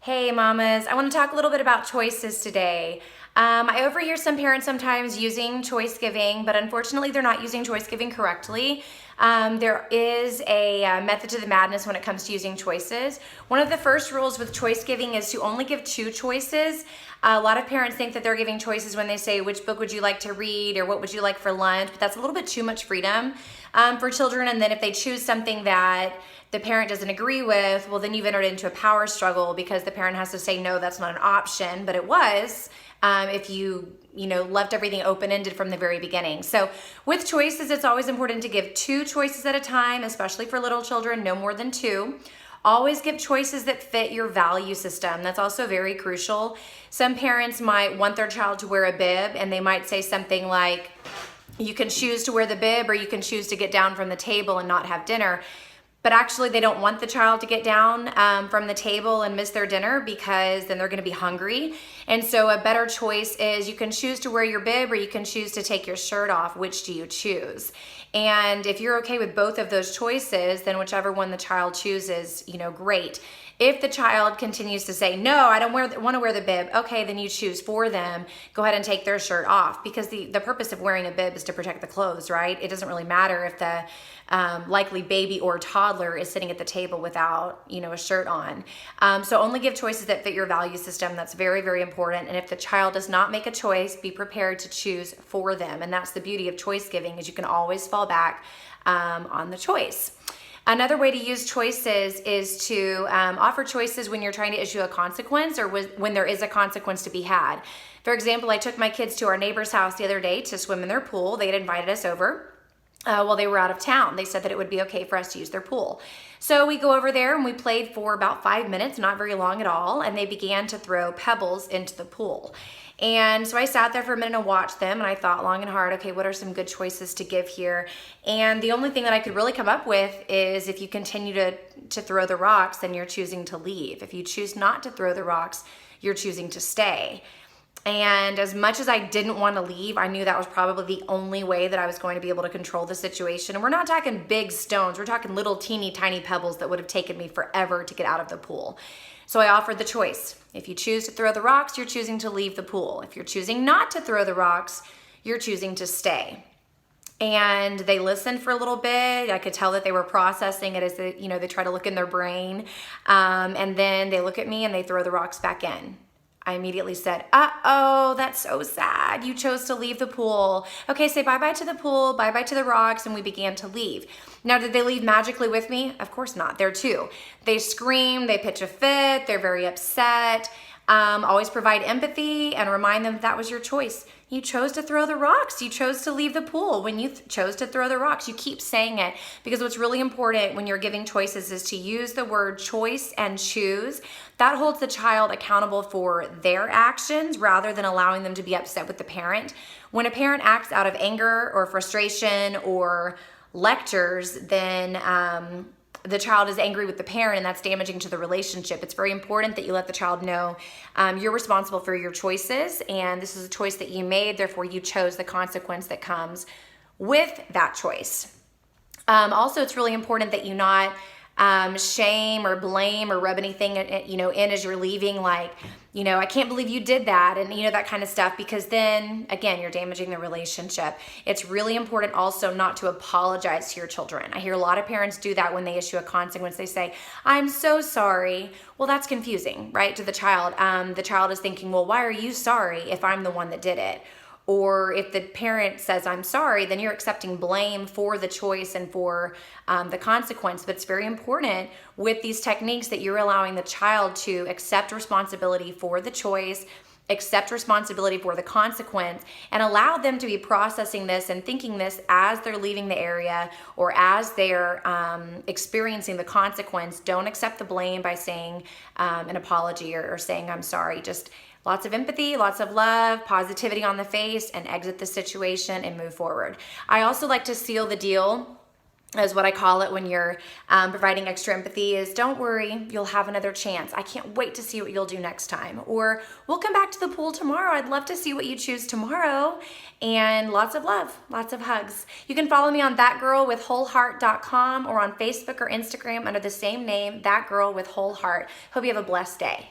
Hey mamas, I want to talk a little bit about choices today. I overhear some parents sometimes using choice giving, but unfortunately they're not using choice giving correctly. There is a method to the madness when it comes to using choices. One of the first rules with choice giving is to only give two choices. A lot of parents think that they're giving choices when they say, which book would you like to read or what would you like for lunch, but that's a little bit too much freedom for children. And then if they choose something that the parent doesn't agree with, well, then you've entered into a power struggle because the parent has to say, no, that's not an option, but it was if you left everything open-ended from the very beginning. So with choices, it's always important to give two choices at a time, especially for little children, no more than two. Always give choices that fit your value system. That's also very crucial. Some parents might want their child to wear a bib, and they might say something like, you can choose to wear the bib or you can choose to get down from the table and not have dinner. But actually they don't want the child to get down from the table and miss their dinner because then they're gonna be hungry. And so a better choice is you can choose to wear your bib or you can choose to take your shirt off. Which do you choose? And if you're okay with both of those choices, then whichever one the child chooses, great. If the child continues to say, no, I don't want to wear the bib, okay, then you choose for them. Go ahead and take their shirt off, because the purpose of wearing a bib is to protect the clothes, right? It doesn't really matter if the likely baby or toddler is sitting at the table without, a shirt on. So only give choices that fit your value system. That's very, very important. And if the child does not make a choice, be prepared to choose for them. And that's the beauty of choice giving, is you can always fall back on the choice. Another way to use choices is to offer choices when you're trying to issue a consequence or when there is a consequence to be had. For example, I took my kids to our neighbor's house the other day to swim in their pool. They had invited us over while they were out of town. They said that it would be okay for us to use their pool. So we go over there and we played for about 5 minutes, not very long at all, and they began to throw pebbles into the pool. And so I sat there for a minute and watched them, and I thought long and hard, okay, what are some good choices to give here? And the only thing that I could really come up with is, if you continue to throw the rocks, then you're choosing to leave. If you choose not to throw the rocks, you're choosing to stay. And as much as I didn't want to leave, I knew that was probably the only way that I was going to be able to control the situation. And we're not talking big stones, we're talking little teeny tiny pebbles that would have taken me forever to get out of the pool. So I offered the choice. If you choose to throw the rocks, you're choosing to leave the pool. If you're choosing not to throw the rocks, you're choosing to stay. And they listened for a little bit. I could tell that they were processing it as they try to look in their brain. And then they look at me and they throw the rocks back in. I immediately said, uh-oh, that's so sad. You chose to leave the pool. Okay, say bye-bye to the pool, bye-bye to the rocks, and we began to leave. Now, did they leave magically with me? Of course not. There too. They scream, they pitch a fit, they're very upset. Always provide empathy and remind them that was your choice. You chose to throw the rocks. You chose to leave the pool when you chose to throw the rocks. You keep saying it, because what's really important when you're giving choices is to use the word choice and choose. That holds the child accountable for their actions rather than allowing them to be upset with the parent. When a parent acts out of anger or frustration or lectures, then the child is angry with the parent, and that's damaging to the relationship. It's very important that you let the child know you're responsible for your choices, and this is a choice that you made, therefore you chose the consequence that comes with that choice. Also, it's really important that you not shame or blame or rub anything in as you're leaving, like, I can't believe you did that, and that kind of stuff, because then again you're damaging the relationship. It's really important also not to apologize to your children. I hear a lot of parents do that when they issue a consequence. They say, I'm so sorry. Well, that's confusing, right, to the child. The child is thinking, well, why are you sorry if I'm the one that did it? Or if the parent says, I'm sorry, then you're accepting blame for the choice and for the consequence. But it's very important with these techniques that you're allowing the child to accept responsibility for the choice, accept responsibility for the consequence, and allow them to be processing this and thinking this as they're leaving the area or as they're experiencing the consequence. Don't accept the blame by saying an apology or saying, I'm sorry. Just lots of empathy, lots of love, positivity on the face, and exit the situation and move forward. I also like to seal the deal, is what I call it when you're providing extra empathy, is don't worry, you'll have another chance. I can't wait to see what you'll do next time. Or we'll come back to the pool tomorrow. I'd love to see what you choose tomorrow. And lots of love, lots of hugs. You can follow me on thatgirlwithwholeheart.com or on Facebook or Instagram under the same name, That Girl with Whole Heart. Hope you have a blessed day.